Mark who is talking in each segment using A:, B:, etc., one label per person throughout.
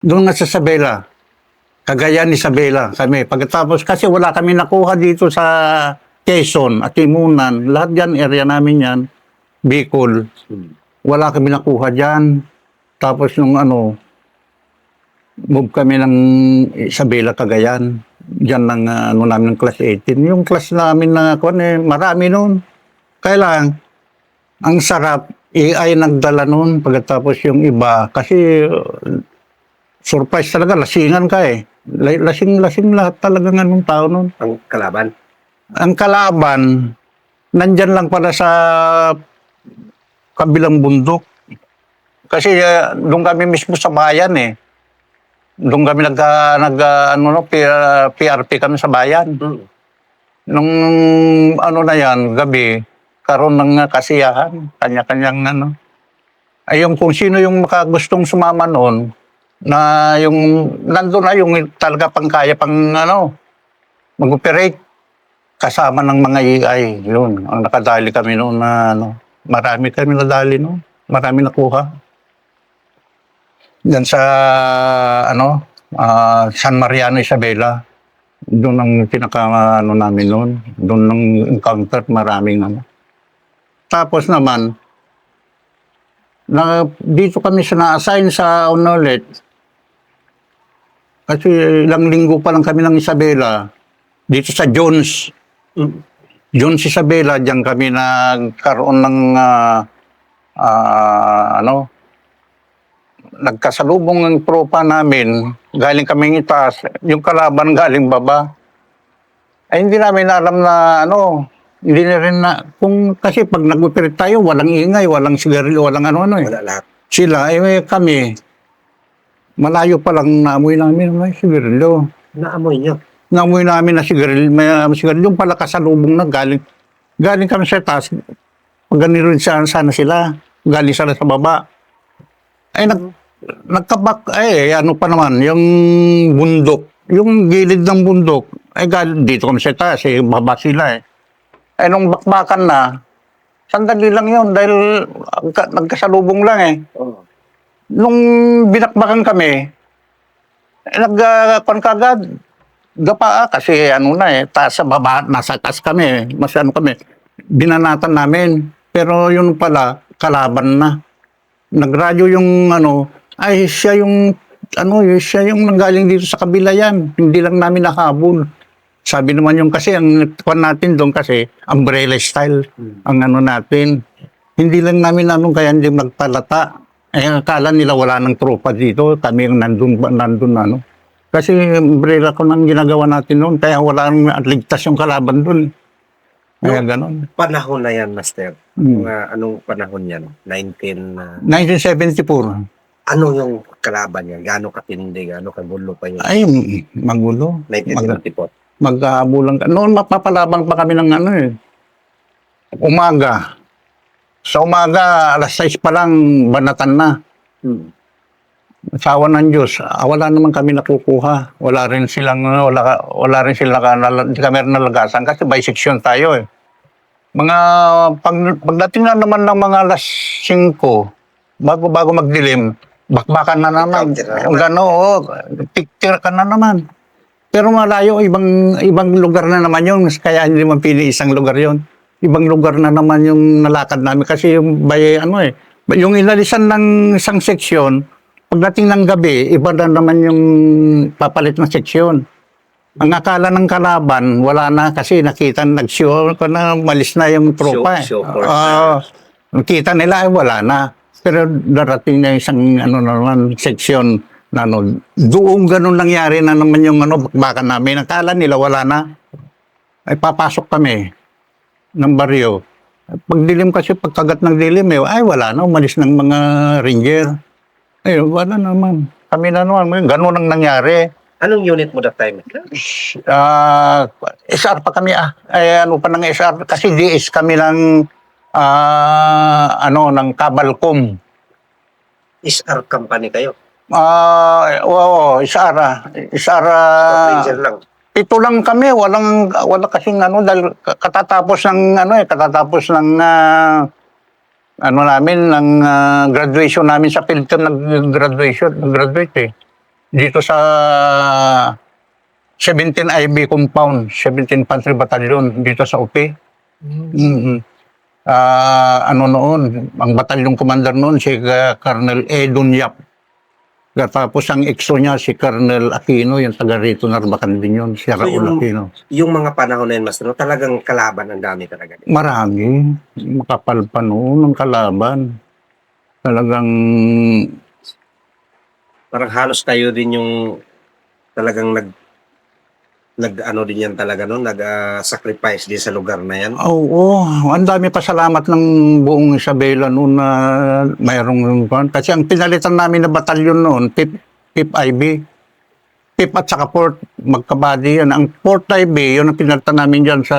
A: Doon nga sa Isabela. Cagayan, Isabela kami. Pagkatapos, kasi wala kami nakuha dito sa Quezon, Atimunan, lahat yan, area namin yan, Bicol. Wala kami nakuha dyan. Tapos nung move kami ng Isabela, Cagayan. Diyan ng namin ng class 18. Yung class namin na marami noon. Kaya lang, ang sarap, AI nagdala noon. Pagkatapos yung iba, kasi surprise talaga, lasingan ka eh. Lasing-lasing lahat talaga ng tao noon.
B: Ang kalaban?
A: Ang kalaban, nandyan lang pala sa kabilang bundok. Kasi doon kami mismo sa bayan eh. Doon kami PRP kami sa bayan. Nung na yan, gabi, karon ng kasiyahan, kanya-kanyang Ayun kung sino yung makagustong sumama noon, na yung nandun na yung talaga pangkaya mag-operate kasama ng mga AI. Yun, ang nakadali kami noon na marami kami nadali noon. Marami nakuha. Yan sa San Mariano, Isabela. Doon ang pinaka namin noon. Doon ang encounter maraming Tapos naman, dito kami na-assign sa ulit. Kasi ilang linggo pa lang kami ng Isabela. Dito sa Jones. Jones, Isabela, diyan kami nagkaroon ng nagkasalubong ng tropa namin, galing kaming itaas, yung kalaban galing baba. Ay hindi namin alam na hindi na rin kasi pag nag-operate tayo, walang ingay, walang sigarilyo, walang eh.
B: Wala lahat.
A: Sila, kami, malayo pa lang naamoy namin, may sigarilyo.
B: Naamoy nyo?
A: Naamoy namin na sigarilyo, may sigarilyo, yung pala kasalubong na galing kami sa taas, ganito rin sana sila, galing sila sa baba. Ay, nagkabak, pa naman, yung bundok, yung gilid ng bundok, dito kami sa taas, baba sila eh. Nung bakbakan na, sandali lang yun, dahil nagkasalubong lang Nung binakbakan kami, kagad, gapa kasi taas sa baba, nasa taas kami, mas kami, binanatan namin, pero yun pala, kalaban na. Nagradyo yung siya yung nanggaling dito sa kabila yan. Hindi lang namin nahabol. Sabi naman yung kasi, ang kwan natin doon kasi, umbrella style, ang natin. Hindi lang namin kaya hindi magpalata. Akala nila wala ng tropa dito, kami yung nandun. Kasi umbrella ko nang ginagawa natin noon, kaya wala nang ligtas yung kalaban doon. Kaya ganon.
B: Panahon na yan, Master. Anong panahon yan?
A: 1974.
B: Ano yung kalaban yan? Gaano katindi? Gaano kagulo pa yun?
A: Ay, magulo.
B: 1974.
A: Magkabulang. Noon mapapalabang pa kami ng umaga. Sa umaga, alas 6 pa lang, banatan na. Asawa ng Diyos, wala naman kami nakukuha. Wala rin silang, hindi kami nalagasan kasi by section tayo eh. Pagdating na naman ng mga alas 5, bago magdilim, bakbakan na naman. Picture ka na naman. Pero malayo, ibang lugar na naman yun, kaya hindi man pili isang lugar yun. Ibang lugar na naman yung nalakad namin kasi yung yung inalisan ng isang seksyon, pagdating ng gabi, iba na naman yung papalit ng seksyon. Ang akala ng kalaban, wala na kasi nakita, nag-show ko na malis na yung tropa. Nakita nila, wala na. Pero darating na isang seksyon na doon ganun nangyari na naman yung bakbakan namin. Akala nila wala na. Ay papasok kami ng baryo. Pagdilim kasi, pagkagat ng dilim, wala na, umalis ng mga ranger. Wala naman. Kami na naman, ganun ang nangyari.
B: Anong unit mo that time?
A: SR pa kami ng SR? Kasi DS kami ng ng Cabalcom.
B: SR company kayo?
A: Oo, SR.
B: Ranger lang.
A: Ito lang kami, wala kasing dahil katatapos ng namin, ng graduation namin sa Philippines, nag-graduate eh. dito sa 17 IB compound, 17 Infantry Battalion dito sa UP. Mhm. Ano noon, ang batalyong commander noon si Colonel Edon Yap. Tapos ang EXO niya si Colonel Aquino, yung taga rito Narbacan din yun, si Raul
B: yung-
A: Aquino.
B: Yung mga panahon na yun, Master, no, talagang kalaban ang dami talaga.
A: Marami, makapal pa noon ang kalaban. Talagang
B: Parang halos tayo din yung talagang nag ano din yan talaga no, sacrifice din sa lugar na yan.
A: oo, ang dami pasalamat ng buong Isabela noon na mayroong kasi ang pinalitan namin na batalyon noon, 5th IB. 5th at saka 4th, magkabady yan. Ang 4th IB, yun ang pinalitan namin dyan sa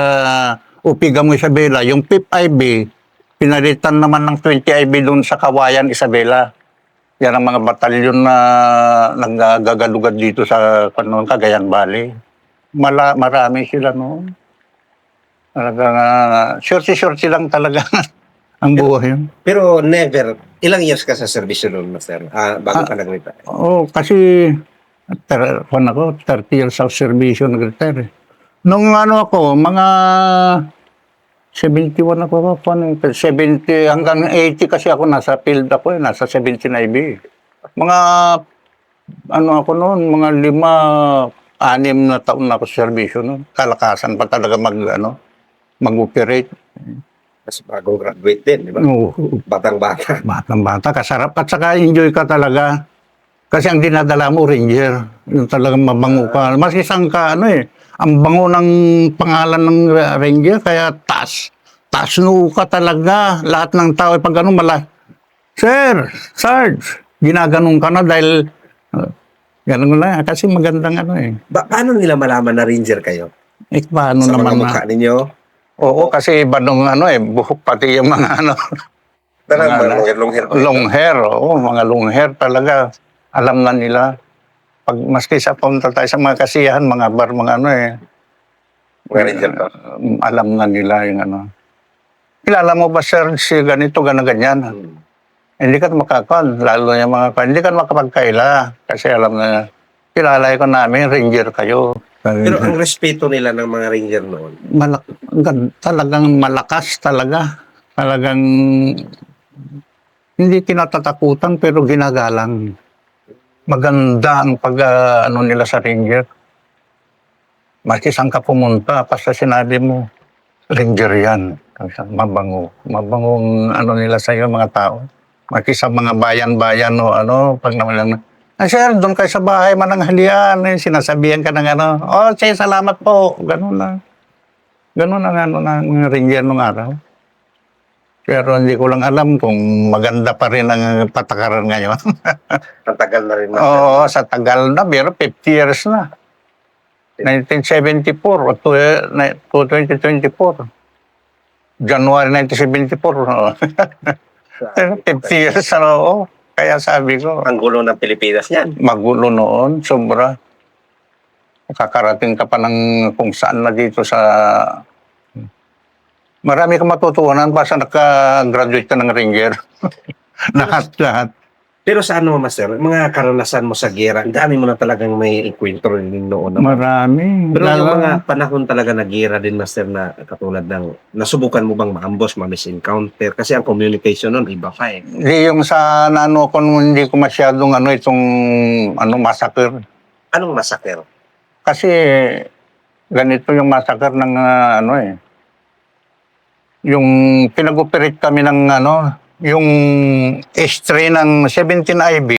A: Upigamo, Isabela. Yung 5th IB, pinalitan naman ng 20 IB doon sa Kawayan, Isabela. Yan ang mga batalyon na nagagalugad dito sa Cagayan Valley. Marami sila noon. Talagang short-short lang talaga ang buhay yun.
B: Pero never, ilang years ka sa serbisyo noon, Master? Bago ka nag-retire?
A: Oo, kasi 30 years of service nag-retire. Nung ano ako, mga 71 ako, 70 hanggang 80 kasi ako nasa field ako, nasa 17 IB. Mga ano ako noon, mga 5, 6 na taon na ako sa serbisyo noon. Kalakasan pa talaga mag-operate.
B: Mas bagong graduate din, di ba?
A: Oo,
B: Batang-bata.
A: batang-bata, kasarap at saka enjoy ka talaga. Kasi ang dinadala mo, Ranger. Yung talagang mabango ka. Mas isang ka, ang bango ng pangalan ng Ranger, kaya taas. Taas noo ka talaga. Lahat ng tao, pag Sir, Sarge, ginaganon ka na dahil, ganun lang, kasi magandang
B: Paano nila malaman na ranger kayo?
A: paano
B: Sa
A: naman
B: mga mukha ninyo?
A: Oo, kasi iba nung buhok pati yung mga
B: Talagang
A: Mga
B: long hair.
A: long hair, oo, mga long hair talaga. Alam na nila. Pag maski sa punta tayo sa mga kasiyahan, mga bar, mga
B: Mga ranger to.
A: alam na nila yung Kilala mo ba, sir, si ganito, ganyan? Hindi ka makakon, lalo yung mga hindi ka makapagkaila. Kasi alam na, kilala ko namin, ranger kayo.
B: Pero ang respeto nila ng mga ranger noon,
A: Talagang malakas talaga. Talagang hindi kinatatakutan pero ginagalang. Maganda ang nila sa ranger. Maski saan ka pumunta, basta sinabi mo, ranger yan. Mabango. Mabangong nila sa iyo mga tao. Maski sa mga bayan-bayan pag naman sir, doon kayo sa bahay mananghalian. Sinasabihan ka ng sir, salamat po. Ganun na. Ganun ang ng ranger nung araw. Pero hindi ko lang alam kung maganda pa rin ang patakaran ngayon.
B: ang tagal na rin.
A: Oo, sa tagal na, pero 50 years na. 1974 to 2024. January 1974. 50 years na, oo. Kaya sabi ko,
B: Ang gulo ng Pilipinas niyan.
A: magulo noon, sobra. Kakarating ka pa ng kung saan na dito sa... Marami kang matutunan basta naka-graduate ka ng ranger. lahat.
B: Pero sa Master, mga karanasan mo sa gera, ang dami mo na talagang may ikwento rin noon.
A: Marami.
B: Pero yung mga panahon talaga na gera din, Master, na katulad ng nasubukan mo bang ma-ambush, ma-misencounter? Kasi ang communication nun, iba pa eh.
A: Hindi, yung sa ko, hindi ko masyadong itong massacre.
B: Anong massacre?
A: Kasi ganito yung massacre ng yung pinag-operate kami ng yung S3 ng 17 IB,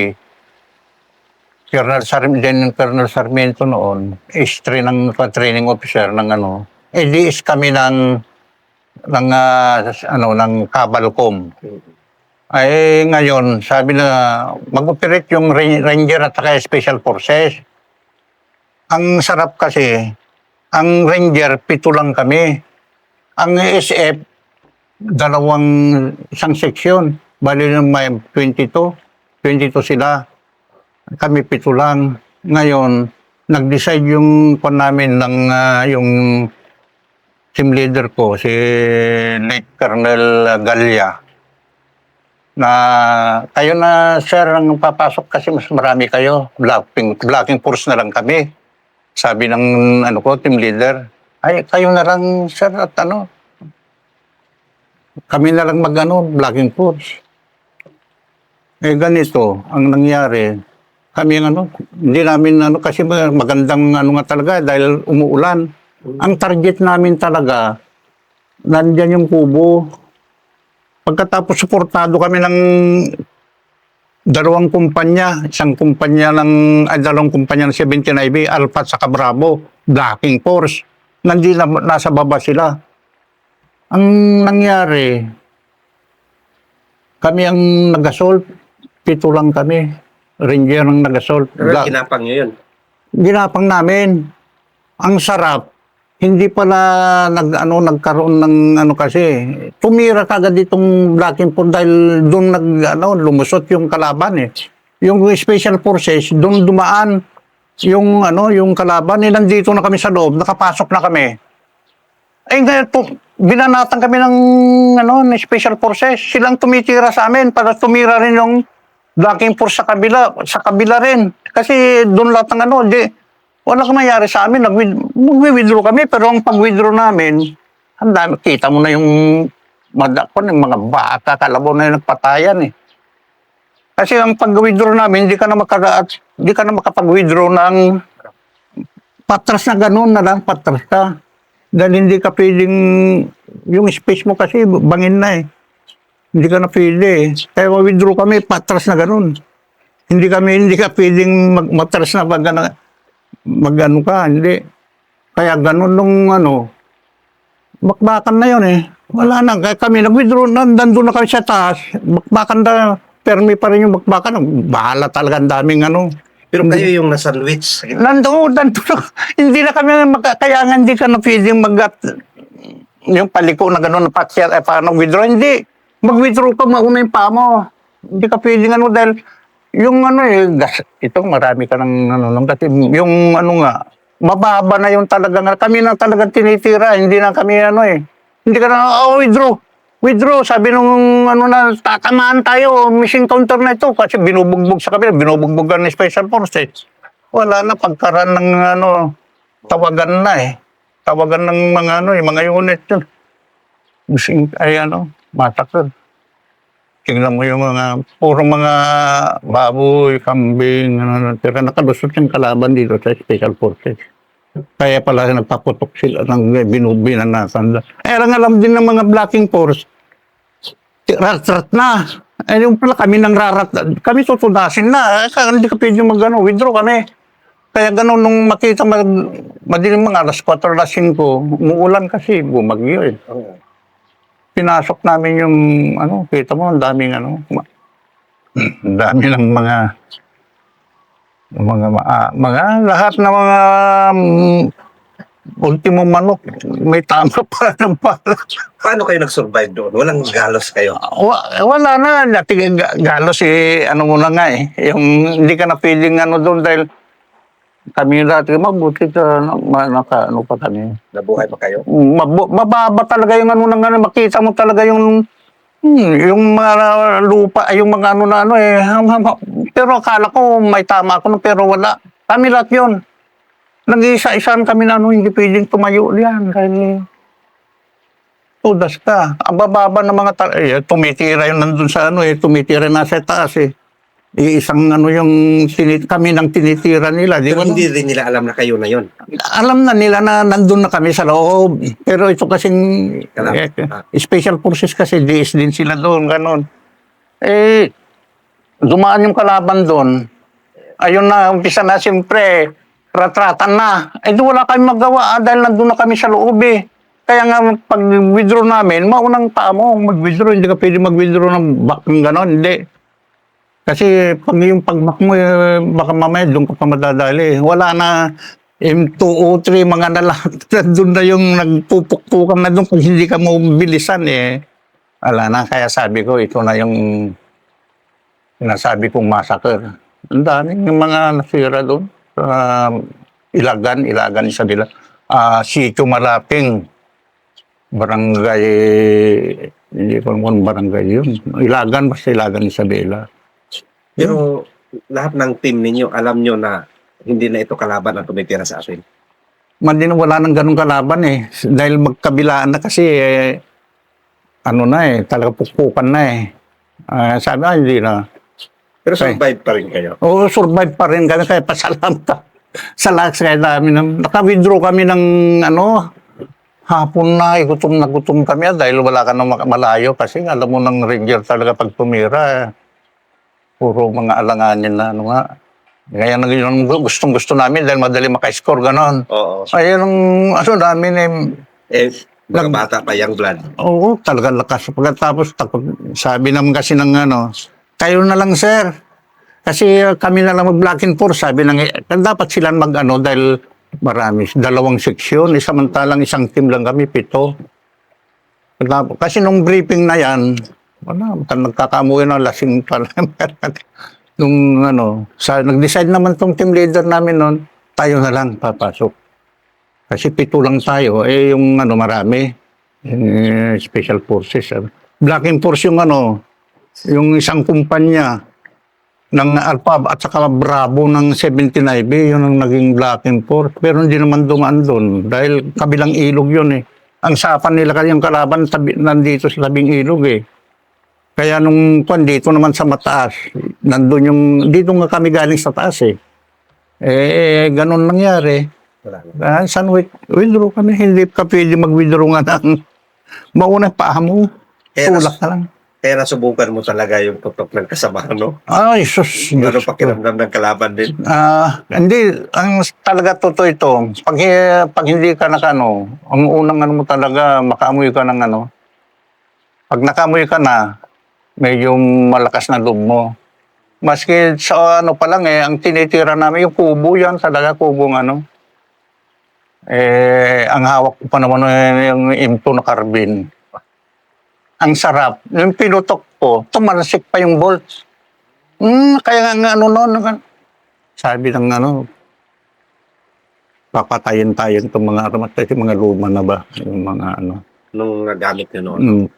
A: Colonel Sarmiento noon, S3 ng training officer ng DS kami ng Cabalcom. Ay ngayon, sabi na mag-operate yung Ranger at saka Special Forces. Ang sarap kasi, ang Ranger, 7 lang kami. Ang SF, isang seksyon. Bali na may 22 sila. Kami 7 lang. Ngayon, nag-decide yung namin ng yung team leader ko, si Late Colonel Gallia. na kayo na sir ang papasok kasi mas marami kayo. Blocking force na lang kami. Sabi ng ano ko, team leader, ay kayo na lang sir at ano, kami na lang blocking force. Eh ganito, ang nangyari, kami ang hindi namin kasi magandang nga talaga dahil umuulan. Ang target namin talaga, nandyan yung kubo. Pagkatapos suportado kami ng dalawang kumpanya ng 79B, Alpha at Bravo, blocking force. Nasa baba sila. Ang nangyari, kami ang nag-assault, 7 lang kami. Ranger ang nag-assault.
B: Pero ginapang nyo yun.
A: Ginapang namin. Ang sarap, hindi pala nagkaroon ng kasi. Tumira kagad itong blocking force dahil doon lumusot yung kalaban eh. Yung special forces, doon dumaan yung kalaban eh, nandito na kami sa loob, nakapasok na kami. Eh ngayon, binanatan kami ng special forces. Silang tumitira sa amin para tumira rin yung blocking force sa kabila rin. Kasi doon lahat ng wala kang nangyari sa amin. Mag-withdraw kami, pero ang pag-withdraw namin, ang dami, kita mo na yung mga bata, kalabaw na yung nagpatayan eh. Kasi ang pag-withdraw namin, hindi ka na makapag-withdraw ng patras na gano'n na lang, patras ka. Dahil hindi ka pwedeng, yung space mo kasi bangin na eh. Hindi ka na pwede eh. Kaya withdraw kami, patras na gano'n. Hindi ka pwedeng matras na hindi. Kaya gano'n nung bakbakan na yun eh. Wala na, kaya kami nag-withdraw na, nandun na kami sa taas. Bakbakan na, permi pa rin yung bakbakan. Bahala talaga ang daming
B: Pero kayo yung nasa-sandwich.
A: Nandun. Hindi na kami, kaya nga hindi ka na pwedeng yung paliko na gano'n, paano withdraw. Hindi. Mag-withdraw ka, mauna yung paa mo. Hindi ka pwedeng dahil yung ito marami ka ng kasi yung mababa na yung talagang, kami na talagang tinitira, hindi na kami hindi ka na, withdraw, sabi nung tatamaan tayo, mission counter na ito, kasi binubugbog sa kabila, binubugbogan ng special forces. Wala na, pagkaran ng tawagan na eh. Tawagan ng mga unit yun. Massacre. Tingnan mo yung puro mga baboy, kambing, pero nakalusot yung kalaban dito sa special forces. Kaya pala nagpaputok sila ng binanatan. Alam din ng mga blocking force, rat-rat na. Yung pala kami nang rarat, kami tutunasin na. Hindi ka pwede withdraw kami. Kaya gano'n nung makita madilim mga alas 4, alas 5, umuulan kasi, bumagyo eh. Pinasok namin yung, kita mo, ang daming, ang dami ng mga lahat ng mga ultimo manok, may tama pa ng pala.
B: Paano kayo nag-survive doon? Walang galos kayo?
A: Wala na, galos muna nga eh. Yung hindi ka na pwedeng doon dahil kami dati, mabuti pa kami.
B: Nabuhay pa kayo?
A: Mababa talaga yung makita mo talaga yung mga lupa, yung mga pero akala ko may tama ako, pero wala. Kami lahat yun. Nag-iisa-isaan kami hindi pwedeng tumayo yan. Dahil tudas ka. Ang bababa ng mga tumitira yun nandun sa tumitira na sa taas eh. Isang yung kami nang tinitira nila.
B: Pero hindi rin nila alam na kayo na yun.
A: Alam na nila na nandun na kami sa loob. Pero ito kasing special forces kasi, DS din sila doon, gano'n. Dumaan yung kalaban doon. Ayun na, umpisa na siyempre, ratratan na. Wala kami magawa dahil nandun na kami sa loob eh. Kaya nga, pag withdraw namin, maunang paa mo mag-withdraw. Hindi ka pwede mag-withdraw ng back ng gano'n, hindi. Kasi pag yung pagmak mo, baka mamaya doon ka pa madadali. Wala na M203, mga lahat. Doon na yung nagpupukpukan na doon pag hindi ka mobilisan eh. Wala na, kaya sabi ko, ito na yung sinasabi kong massacre. Ang daming yung mga nasira doon. Ilagan isa nila. Sitio Malaping, Barangay Hindi ko alam kung barangay yun. Ilagan, basta Ilagan, Isabela.
B: Pero lahat ng team ninyo, alam nyo na hindi na ito kalaban ang tumitira sa atin.
A: Man din wala nang ganung kalaban eh. Dahil magkabilaan na kasi, ano na eh, talaga pukpukan na eh. Sabi, hindi na.
B: Pero
A: Okay.
B: survive pa rin kayo.
A: Oo, survive pa rin kami, kaya pasalamat. Salamat sa namin. Naka-withdraw kami ng, hapon na, gutom na gutom kami dahil wala ka nang malayo kasi alam mo ng ranger talaga pag tumira, puro mga alanganin na, nga. Kaya yun ang gustong-gusto namin dahil madali maka-score, ganon.
B: Oo.
A: Ayun ang, namin
B: Mga bata pa, young blood.
A: Oo, talaga lakas. Pagkatapos, sabi naman kasi ng kayo na lang, sir. Kasi kami na lang mag-black and forth. Sabi dapat sila dahil marami. 2 seksyon, samantalang isang team lang kami, 7. Kasi nung briefing na yan, nagkakamuwi na lasing pala. Nung nag-decide naman tong team leader namin noon, tayo na lang papasok. Kasi 7 lang tayo, yung marami. Special Forces. Black and Force yung isang kumpanya ng Alpha at saka Bravo ng 79, yun ang naging Black and Force. Pero hindi naman dumaan doon dahil kabilang ilog yun eh. Ang sapan nila yung kalaban nandito sa labing ilog eh. Kaya nung dito naman sa mataas, nandun dito nga kami galing sa taas eh. Ganun nangyari. Saan withdraw kami? Hindi ka pwede mag-withdraw nga ng mauna paa mo. Tulak ka lang.
B: Kaya nasubukan mo talaga yung tutok ng kasama, no?
A: Ay, sus.
B: Ano pakiramdam ng kalaban din?
A: Hindi. Ang talaga totoo ito. Pag hindi ka ang unang mo talaga, makaamoy ka ng Pag nakaamoy ka na, medyo malakas na loob mo. Maski sa pa lang ang tinitira namin, yung kubo yan, talaga kubong ang hawak ko pa naman yung M2 na carbine. Ang sarap. Yung pinutok ko, tumalasik pa yung bolts. Kaya nga sabi ng papatayin tayo itong mga aramat kasi mga luma na ba? Yung mga
B: Nung nagamit nyo noon?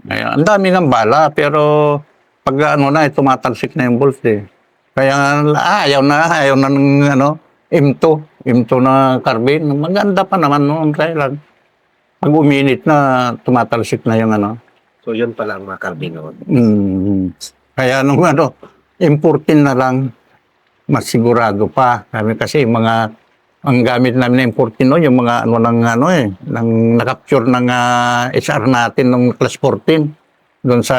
A: Kaya, ang dami ng bala, pero pag tumatalsik na yung bolts eh. Kaya ayaw na ng M2 na carbine. Maganda pa naman noon, kaya lang. Pag uminit na, tumatalsik na yung
B: So yun pala ang mga carbine noon.
A: Kaya nung M14 na lang, mas sigurado pa. Kasi ang gamit namin ng M14 noon, yung mga ng na-capture ng SR natin ng class 14. Doon sa,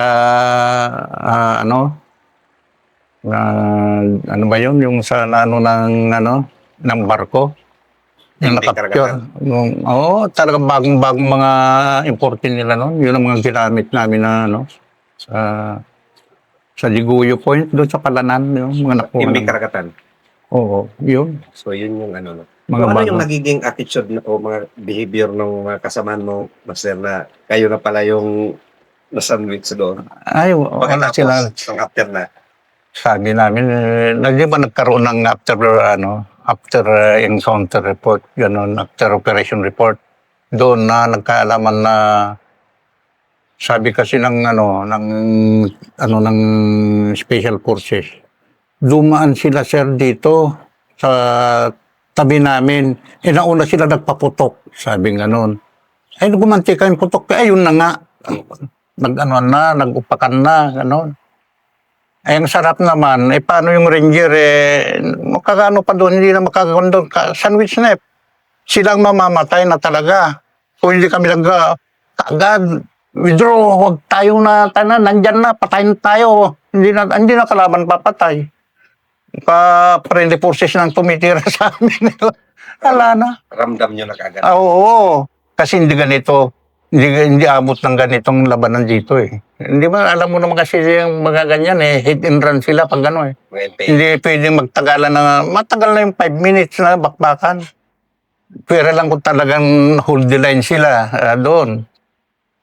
A: ba yun? Yung sa ng barko. Yung na-capture. Talagang bagong-bagong mga M14 nila noon. Yun ang mga ginamit namin na sa Liguyo Point, doon sa Palanan, yung mga nakuha.
B: Yung may karagatan.
A: Oo, yun.
B: So yun yung
A: Mga
B: ano
A: bago.
B: yung nagiging attitude o mga behavior ng mga kasamaan mo, Master, na kayo na pala yung na-sandwich doon?
A: Ay, wala sila.
B: Ang after na.
A: Sabi namin, di ba nagkaroon ng after encounter report, gano'n, after operation report. Doon na nagkaalaman na sabi kasi ng Special Forces. Dumaan sila, sir, dito sa tabi namin. Nauna sila nagpaputok, sabi gano'n. Ay, gumanti kayong putok. Ayun na nga. Nag-upakan na, gano'n. Ay, ang sarap naman. Paano yung ranger, makakano pa doon, hindi na makakagandon. Sandwich na silang mamamatay na talaga. Kung hindi kami agad, withdraw, huwag tayo na, nandyan na, patayin tayo. Hindi na kalaban papatay. Friendly forces nang tumitira sa amin. Wala na.
B: Ramdam nyo na kagad.
A: Oo. Kasi hindi ganito. Hindi abot ng ganitong labanan dito eh. Hindi ba, alam mo naman kasi yung mga ganyan hit and run sila pag gano'n Hindi pwedeng magtagalan matagal na yung 5 minutes na bakbakan. Pero lang kung talagang hold the line sila doon.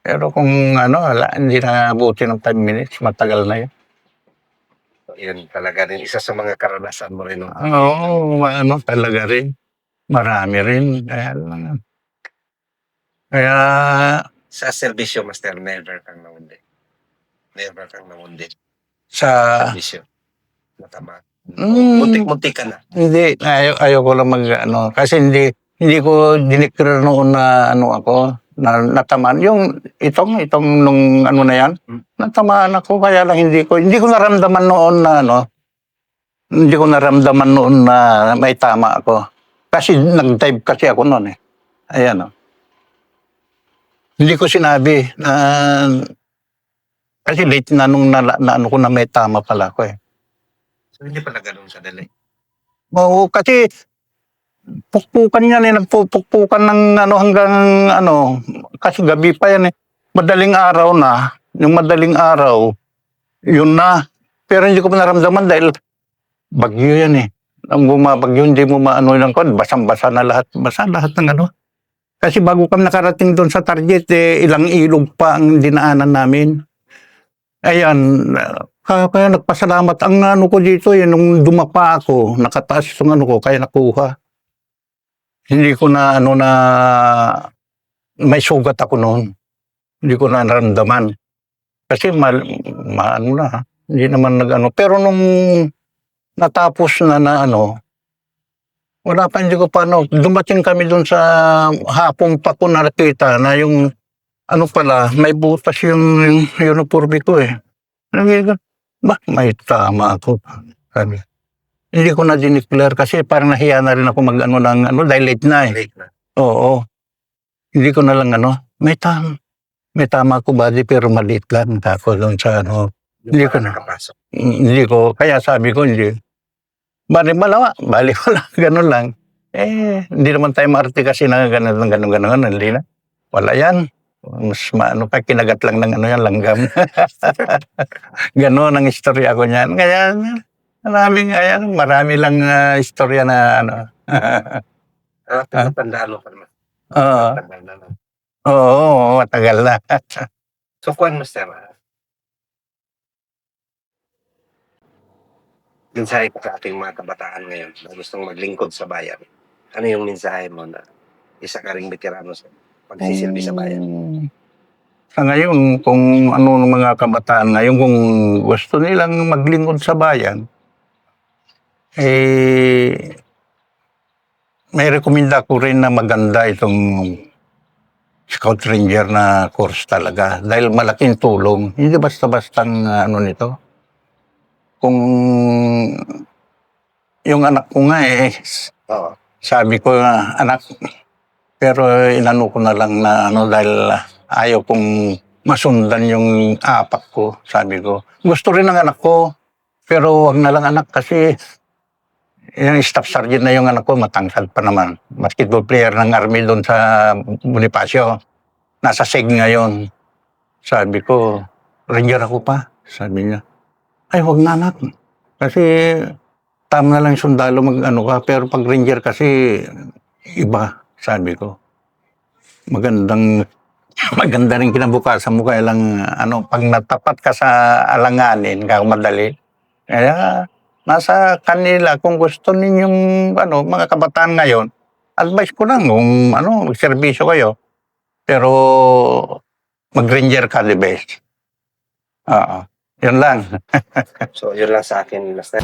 A: Pero kung hindi na abutin ng 5 minutes, matagal na yun.
B: So, yun talaga rin. Isa sa mga karanasan mo rin.
A: Oo, talaga rin. Marami rin. Kaya
B: Sa serbisyo, Master, never kang namundi. Never kang namundi.
A: Sa,
B: Serbisyo. Natama.
A: mm,
B: Muntik-muntik ka na.
A: hindi, ayoko lang ano, kasi hindi ko diniklara noon na ano ako, na natamaan. Yung itong nung ano na yan, natamaan ako, kaya lang hindi ko naramdaman noon na ano, hindi ko naramdaman noon na may tama ako. Kasi nag-dive kasi ako noon eh. Ayan o. Hindi ko sinabi na, kasi late na nung na ano ko na may tama pala ako eh.
B: So, hindi pala ganun kadali.
A: Oo, kasi pukpukan yan eh, nagpupukpukan ng ano hanggang ano, kasi gabi pa yan eh. Madaling araw na, yung madaling araw, yun na. Pero hindi ko pa naramdaman dahil bagyo yan eh. Ang bumabagyo, hindi mo maano lang ko, basang-basa na lahat, basa lahat ng ano. Kasi bago kami nakarating doon sa target, eh, ilang ilog pa ang dinaanan namin. Ayan, kaya nagpasalamat. Ang ano ko dito, eh, nung dumapa ako, nakataas yung ano ko, kaya nakuha. Hindi ko na ano na may sugat ako noon. Hindi ko na naramdaman. Kasi ano na, hindi naman nag-ano. Pero nung natapos na ano, wala pa, hindi ko pa ano. Dumating kami doon sa hapon pa ko nakita na yung ano pala, may butas yung uniforme ko eh. Sabi ko, ba, may tama ako. Sabi. Hindi ko na dineclare kasi parang nahiya na rin ako mag-ano ng ano dahil late na eh.
B: Late na.
A: Oo. Hindi ko na lang ano, may tama ako body pero maliit lang ako doon sa ano. Hindi ko na.
B: Nakapasok.
A: Hindi ko, kaya sabi ko hindi. Bali wala, ganun lang. Eh, hindi naman tayo maarte kasi na ganun, hindi na. Wala yan. Mas maano pa, kinagat lang ng ano yan, langgam. Ganun ang istorya ko niyan. Kaya, marami lang istorya na ano.
B: Tandaan mo pa naman.
A: Oo.
B: Tagal na lang.
A: Oo, matagal na.
B: So, kuwan, Master, mensahe ko sa ating mga kabataan ngayon na gustong maglingkod sa bayan. Ano yung mensahe mo na isa ka ring veterano sa pagsisilbi sa bayan?
A: Sa ngayon, kung ano ng mga kabataan ngayon, kung gusto nilang maglingkod sa bayan, eh, may rekomenda ko rin na maganda itong Scout Ranger na course talaga. Dahil malaking tulong. Hindi basta-bastang ano nito. Kung yung anak ko nga eh,
B: Oo.
A: sabi ko na, anak, pero inano ko na lang na ano dahil ayaw kong masundan yung apak ko, sabi ko. Gusto rin ng anak ko, pero wag na lang anak kasi yung staff sergeant na yung anak ko, matangkad pa naman. Basketball player ng army doon sa Bonifacio. Nasa SEG ngayon. Sabi ko, ranger ako pa. Sabi niya, ay wag na anak. Kasi tama na lang sundalo mag-ano ka, pero pag ranger kasi iba, sabi ko. Maganda rin kinabukasan mo, kaya lang ano, pag natapat ka sa alanganin, madali. Kaya nasa kanila kung gusto ninyong ano, mga kabataan ngayon, advice ko lang kung ano, magserbisyo kayo. Pero mag-ranger ka, the best. Oo. Yun lang.
B: So, yun lang sa akin, Master.